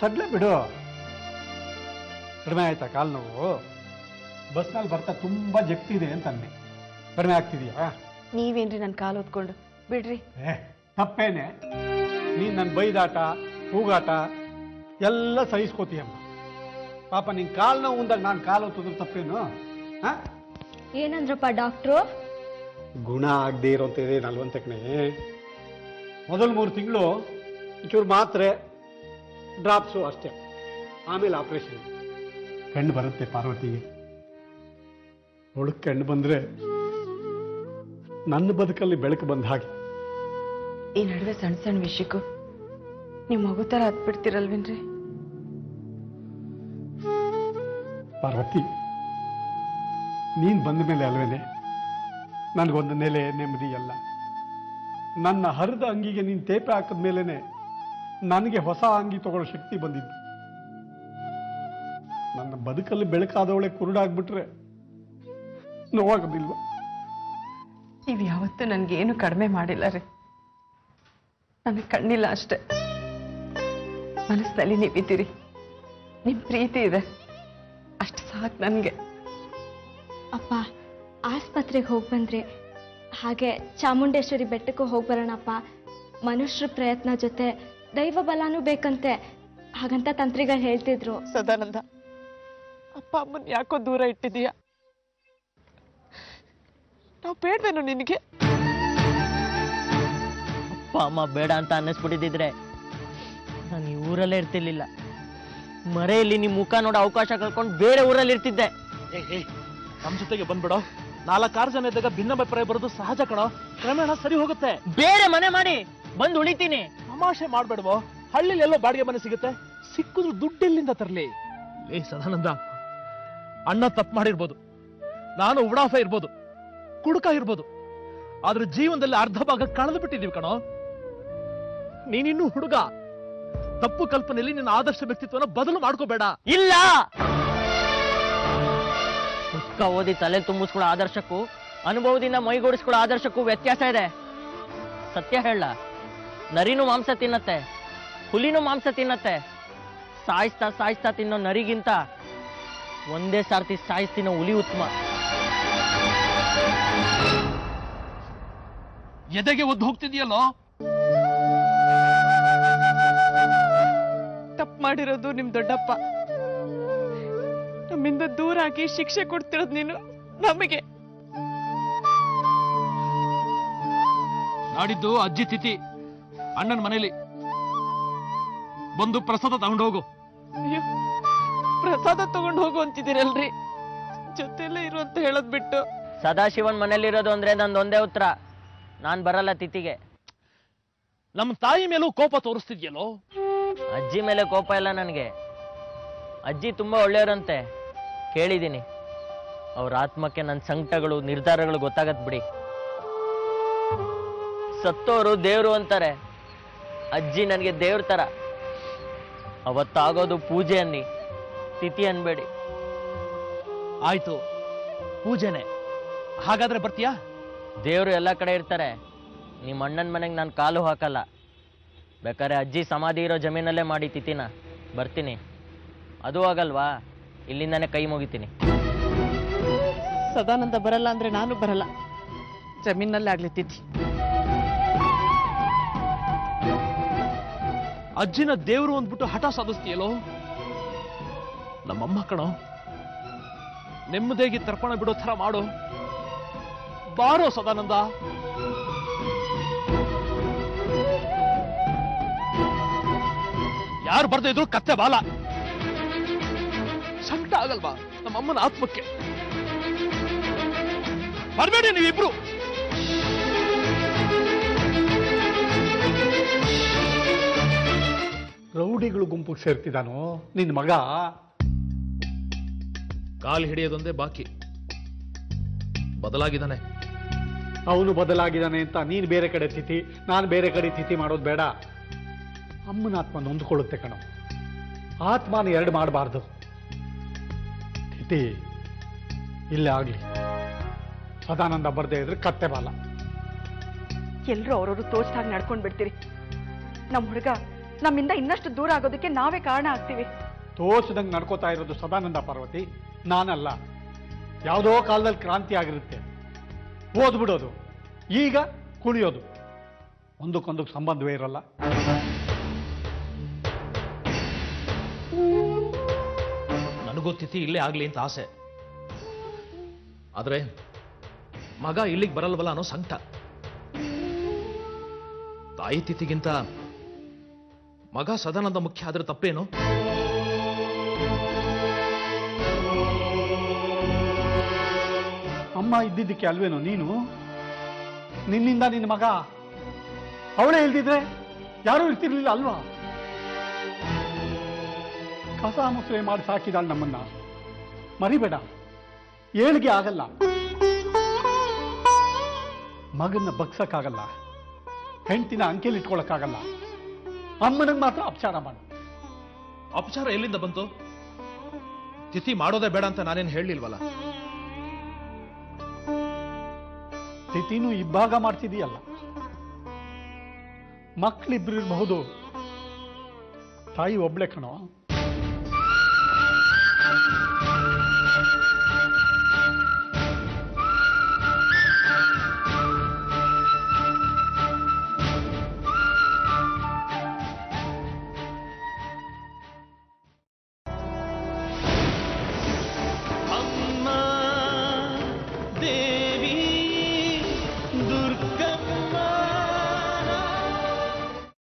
ಸಡ್ಲೆ ಬಿಡು. ಕಡಿಮೆ ಆಯ್ತಾ ಕಾಲು ನೋವು? ಬಸ್ನಲ್ಲಿ ಬರ್ತಾ ತುಂಬಾ ಜಗ್ತಿದೆ ಅಂತಂದೆ, ಕಡಿಮೆ ಆಗ್ತಿದೆಯಾ? ನೀವೇನ್ರಿ ನನ್ನ ಕಾಲು ಹೊತ್ಕೊಂಡು ಬಿಡ್ರಿ. ತಪ್ಪೇನೆ, ನೀನ್ ನನ್ನ ಬೈದಾಟ ಕೂಗಾಟ ಎಲ್ಲ ಸಹಿಸ್ಕೋತೀಯಮ್ಮ. ಪಾಪ ನಿನ್ ಕಾಲು ನೋವು ಮುಂದಾಗ ನಾನು ಕಾಲು ಹೊತ್ತೋದ್ರ ತಪ್ಪೇನು? ಏನಂದ್ರಪ್ಪ ಡಾಕ್ಟ್ರು? ಗುಣ ಆಗದೆ ಇರೋಂತಿದೆ 40 ಮೊದಲು 3 ತಿಂಗಳು ಒಂಚೂರು ಮಾತ್ರೆ ಡ್ರಾಪ್ಸು ಅಷ್ಟೇ, ಆಮೇಲೆ ಆಪರೇಷನ್. ಕಣ್ಣು ಬರುತ್ತೆ ಪಾರ್ವತಿಗೆ. ಅವಳಿಗೆ ಕಣ್ಣು ಬಂದ್ರೆ ನನ್ನ ಬದುಕಲ್ಲಿ ಬೆಳಕು ಬಂದ ಹಾಗೆ. ಈ ನಡುವೆ ಸಣ್ಣ ಸಣ್ಣ ವಿಷಯಕ್ಕೂ ನೀವು ಮಗು ತರ ಹತ್ಬಿಡ್ತೀರಲ್ವೇನ್ರಿ? ಪಾರ್ವತಿ, ನೀನ್ ಬಂದ ಮೇಲೆ ಅಲ್ವೇನೆ ನನಗೊಂದು ನೆಲೆ ನೆಮ್ಮದಿ ಎಲ್ಲ. ನನ್ನ ಹರಿದ ಅಂಗಿಗೆ ನೀನ್ ತೇಪೆ ಹಾಕಿದ ಮೇಲೇನೆ ನನಗೆ ಹೊಸ ಅಂಗಿ ತಗೊಳ್ಳೋ ಶಕ್ತಿ ಬಂದಿದ್ದು. ನನ್ನ ಬದುಕಲ್ಲಿ ಬೆಳಕಾದವಳೆ ಕುರುಡಾಗ್ಬಿಟ್ರೆ ನೋವಾಗೋದಿಲ್ವ? ನೀವು ಯಾವತ್ತೂ ನನ್ಗೇನು ಕಡಿಮೆ ಮಾಡಿಲ್ಲ ರೀ. ನನಗೆ ಕಣ್ಣಿಲ್ಲ ಅಷ್ಟೆ, ಮನಸ್ಸಿನಲ್ಲಿ ನೀವಿದ್ದೀರಿ, ನಿಮ್ ಪ್ರೀತಿ ಇದೆ, ಅಷ್ಟು ಸಾಕು ನನಗೆ. ಅಪ್ಪ, ಆಸ್ಪತ್ರೆಗೆ ಹೋಗಿ ಬಂದ್ರೆ ಹಾಗೆ ಚಾಮುಂಡೇಶ್ವರಿ ಬೆಟ್ಟಕ್ಕೂ ಹೋಗಿ ಬರೋಣಪ್ಪ. ಮನುಷ್ಯರ ಪ್ರಯತ್ನ ಜೊತೆ ದೈವ ಬಲಾನೂ ಬೇಕಂತೆ, ಹಾಗಂತ ತಂತ್ರಿಗಳು ಹೇಳ್ತಿದ್ರು. ಸದಾನಂದ, ಅಪ್ಪ ಅಮ್ಮನ್ ಯಾಕೋ ದೂರ ಇಟ್ಟಿದೀಯ? ನಾವು ಬೇಡವೇನು ನಿನಗೆ? ಅಪ್ಪ ಅಮ್ಮ ಬೇಡ ಅಂತ ಅನ್ನಿಸ್ಬಿಟ್ಟಿದ್ರೆ ನಾನು ಈ ಊರಲ್ಲೇ ಇರ್ತಿರ್ಲಿಲ್ಲ. ಮರೆಯಲ್ಲಿ ನಿಮ್ ಮುಖ ನೋಡೋ ಅವಕಾಶ ಕಳ್ಕೊಂಡು ಬೇರೆ ಊರಲ್ಲಿ ಇರ್ತಿದ್ದೆ. ನಮ್ ಜೊತೆಗೆ ಬಂದ್ಬಿಡೋ. 4-6 ಜನ ಇದ್ದಾಗ ಭಿನ್ನಾಭಿಪ್ರಾಯ ಬರೋದು ಸಹಜ ಕಣೋ, ಕ್ರಮೇಣ ಸರಿ ಹೋಗುತ್ತೆ. ಬೇರೆ ಮನೆ ಮಾಡಿ ಬಂದು ಉಳಿತೀನಿ. ತಮಾಷೆ ಮಾಡ್ಬೇಡವೋ. ಹಳ್ಳಿಲಿ ಎಲ್ಲೋ ಬಾಡಿಗೆ ಮನೆ ಸಿಗುತ್ತೆ, ಸಿಕ್ಕಿದ್ರು ದುಡ್ಡೆಲ್ಲಿಂದ ತರಲಿ? ಸದಾನಂದ, ಅಣ್ಣ ತಪ್ಪು ಮಾಡಿರ್ಬೋದು, ನಾನು ಉಡಾಫೆ ಇರ್ಬೋದು, ಕುಡುಕ ಇರ್ಬೋದು, ಆದ್ರೆ ಜೀವನದಲ್ಲಿ ಅರ್ಧ ಭಾಗ ಕಳೆದು ಬಿಟ್ಟಿದೀವಿ ಕಣೋ. ನೀನಿನ್ನೂ ಹುಡುಗ. ತಪ್ಪು ಕಲ್ಪನೆಯಲ್ಲಿ ನಿನ್ನ ಆದರ್ಶ ವ್ಯಕ್ತಿತ್ವನ ಬದಲು ಮಾಡ್ಕೋಬೇಡ. ಇಲ್ಲ, ಪುಸ್ತಕ ಓದಿ ತಲೆ ತುಂಬಿಸ್ಕೊಳ್ಳೋ ಆದರ್ಶಕ್ಕೂ ಅನುಭವದಿಂದ ಮೈಗೂಡಿಸ್ಕೊಳ್ಳೋ ಆದರ್ಶಕ್ಕೂ ವ್ಯತ್ಯಾಸ ಇದೆ. ಸತ್ಯ ಹೇಳ, ನರಿನೂ ಮಾಂಸ ತಿನ್ನತ್ತೆ, ಹುಲಿನೂ ಮಾಂಸ ತಿನ್ನತ್ತೆ. ಸಾಯಿಸ್ತಾ ಸಾಯಿಸ್ತಾ ತಿನ್ನೋ ನರಿಗಿಂತ ಒಂದೇ ಸಾರ್ತಿ ಸಾಯಿಸ್ ತಿನ್ನೋ ಹುಲಿ ಉತ್ತಮ. ಎದೆಗೆ ಒದ್ದು ಹೋಗ್ತಿದ್ಯಲ್ಲೋ. ತಪ್ಪು ಮಾಡಿರೋದು ನಿಮ್ ದೊಡ್ಡಪ್ಪ, ನಮ್ಮಿಂದ ದೂರ ಆಗಿ ಶಿಕ್ಷೆ ಕೊಡ್ತಿರೋದು ನೀನು ನಮಗೆ. ನಾಡಿದ್ದು ಅಜ್ಜಿ ತಿಥಿ, ಅಣ್ಣನ ಮನೇಲಿ ಬಂದು ಪ್ರಸಾದ ತಗೊಂಡು ಹೋಗು. ಅಯ್ಯೋ, ಪ್ರಸಾದ ತಗೊಂಡು ಹೋಗು ಅಂತಿದ್ದೀರಲ್ರಿ, ಜೊತೆಲೇ ಇರು ಅಂತ ಹೇಳೋದ್ ಬಿಟ್ಟು. ಸದಾಶಿವನ್ ಮನೇಲಿರೋದು ಅಂದ್ರೆ ನಂದೊಂದೇ ಉತ್ತರ, ನಾನ್ ಬರಲ್ಲ ತಿಥಿಗೆ. ನಮ್ಮ ತಾಯಿ ಮೇಲೂ ಕೋಪ ತೋರಿಸ್ತಿದ್ಯಲ್ಲೋ. ಅಜ್ಜಿ ಮೇಲೆ ಕೋಪ ಇಲ್ಲ ನನಗೆ. ಅಜ್ಜಿ ತುಂಬಾ ಒಳ್ಳೆಯವರಂತೆ, ಕೇಳಿದ್ದೀನಿ. ಅವ್ರ ಆತ್ಮಕ್ಕೆ ನನ್ನ ಸಂಕಟಗಳು ನಿರ್ಧಾರಗಳು ಗೊತ್ತಾಗತ್ ಬಿಡಿ. ಸತ್ತೋರು ದೇವ್ರು ಅಂತಾರೆ, ಅಜ್ಜಿ ನನಗೆ ದೇವ್ರ ತರ. ಅವತ್ತಾಗೋದು ಪೂಜೆ ಅನ್ನಿ, ತಿಥಿ ಅನ್ಬೇಡಿ. ಆಯ್ತು, ಪೂಜೆನೆ. ಹಾಗಾದ್ರೆ ಬರ್ತೀಯಾ? ದೇವ್ರು ಎಲ್ಲ ಕಡೆ ಇರ್ತಾರೆ, ನಿಮ್ಮ ಅಣ್ಣನ ಮನೆಗೆ ನಾನು ಕಾಲು ಹಾಕಲ್ಲ. ಬೇಕಾದ್ರೆ ಅಜ್ಜಿ ಸಮಾಧಿ ಇರೋ ಜಮೀನಲ್ಲೇ ಮಾಡಿ ತಿಥಿನ. ಬರ್ತೀನಿ. ಅದು ಆಗಲ್ವಾ, ಇಲ್ಲಿಂದಾನೆ ಕೈ ಮುಗಿತೀನಿ. ಸದಾನಂದ ಬರಲ್ಲ ಅಂದ್ರೆ ನಾನು ಬರಲ್ಲ, ಜಮೀನಲ್ಲೇ ಆಗ್ಲಿ ತಿಥಿ. ಅಜ್ಜಿನ ದೇವ್ರು ಅಂದ್ಬಿಟ್ಟು ಹಠ ಸಾಧಿಸ್ತೀಯಲ್ಲೋ. ನಮ್ಮಮ್ಮ ಕಣೋ, ನೆಮ್ಮದಿಯಾಗಿ ತರ್ಪಣ ಬಿಡೋ ಥರ ಮಾಡು. ಬಾರೋ ಸದಾನಂದ. ಯಾರು ಬರ್ದೇ ಇದ್ರು ಕತ್ತೆ ಬಾಲ. ಸಂಕಟ ಆಗಲ್ವಾ ನಮ್ಮಮ್ಮನ ಆತ್ಮಕ್ಕೆ? ಬರ್ಬೇಡಿ ನೀವಿಬ್ರು. ರೌಡಿಗಳು ಗುಂಪು ಸೇರ್ತಿದ್ದಾನೋ ನಿನ್ನ ಮಗ? ಕಾಲು ಹಿಡಿಯೋದೊಂದೇ ಬಾಕಿ. ಬದಲಾಗಿದ್ದಾನೆ. ಅವನು ಬದಲಾಗಿದ್ದಾನೆ ಅಂತ ನೀನು ಬೇರೆ ಕಡೆ ತಿಥಿ, ನಾನು ಬೇರೆ ಕಡೆ ತಿಥಿ ಮಾಡೋದು ಬೇಡ. ಅಮ್ಮನ ಆತ್ಮ ನೊಂದ್ಕೊಳ್ಳುತ್ತೆ ಕಣೋ. ಆತ್ಮನ 2 ಮಾಡಬಾರ್ದು. ತಿಥಿ ಇಲ್ಲೇ ಆಗ್ಲಿ. ಸದಾನಂದ ಬರ್ದೇ ಇದ್ರೆ ಕತ್ತೆ ಬಾಲ. ಎಲ್ರು ಅವ್ರವ್ರು ತೋಚ್ದಾಗ ನಡ್ಕೊಂಡ್ ಬಿಡ್ತೀರಿ. ನಮ್ ಹುಡುಗ ನಮ್ಮಿಂದ ಇನ್ನಷ್ಟು ದೂರ ಆಗೋದಕ್ಕೆ ನಾವೇ ಕಾರಣ ಆಗ್ತೀವಿ. ತೋಚದಂಗೆ ನಡ್ಕೋತಾ ಇರೋದು ಸದಾನಂದ ಪಾರ್ವತಿ, ನಾನಲ್ಲ. ಯಾವುದೋ ಕಾಲದಲ್ಲಿ ಕ್ರಾಂತಿ ಆಗಿರುತ್ತೆ, ಓದ್ಬಿಡೋದು, ಈಗ ಕುಣಿಯೋದು, ಒಂದಕ್ಕೊಂದಕ್ಕೆ ಸಂಬಂಧವೇ ಇರಲ್ಲ. ನನಗೂ ತಿಥಿ ಇಲ್ಲೇ ಆಗ್ಲಿ ಅಂತ ಆಸೆ, ಆದ್ರೆ ಮಗ ಇಲ್ಲಿಗೆ ಬರಲ್ವಲ್ಲ ಅನ್ನೋ ಸಂಕಟ. ತಾಯಿ ತಿಥಿಗಿಂತ ಮಗ ಸದಾನಂದ ಮುಖ್ಯ ಆದ್ರೆ ತಪ್ಪೇನು? ಅಮ್ಮ ಇದ್ದಿದ್ದಕ್ಕೆ ಅಲ್ವೇನೋ ನೀನು? ನಿನ್ನಿಂದ ನಿನ್ನ ಮಗ, ಅವಳೇ ಇಲ್ದಿದ್ರೆ ಯಾರೂ ಇರ್ತಿರ್ಲಿಲ್ಲ ಅಲ್ವಾ? ಕಸ ಮುಸ್ರೆ ಮಾಡಿ ಸಾಕಿದಾಳು ನಮ್ಮನ್ನ, ಮರಿಬೇಡ. ಏಳಿಗೆ ಆಗಲ್ಲ, ಮಗನ್ನ ಬಗ್ಸಕ್ಕಾಗಲ್ಲ, ಹೆಂಡತಿನ ಅಂಕೆಲಿ ಇಟ್ಕೊಳಕ್ಕಾಗಲ್ಲ. ಅಮ್ಮನಿಗೆ ಮಾತ್ರ ಅಪಚಾರ ಮಾಡು. ಅಪಚಾರ ಎಲ್ಲಿಂದ ಬಂತು? ತಿಥಿ ಮಾಡೋದೇ ಬೇಡ ಅಂತ ನಾನೇನು ಹೇಳಲಿಲ್ವಲ್ಲ. ತಿಥಿನೂ ಇಬ್ಬಾಗ ಮಾಡ್ತಿದೀಯಲ್ಲ. ಮಕ್ಕಳಿಬ್ರು ಇರಬಹುದು, ತಾಯಿ ಒಬ್ಳೆ ಕಣೋ.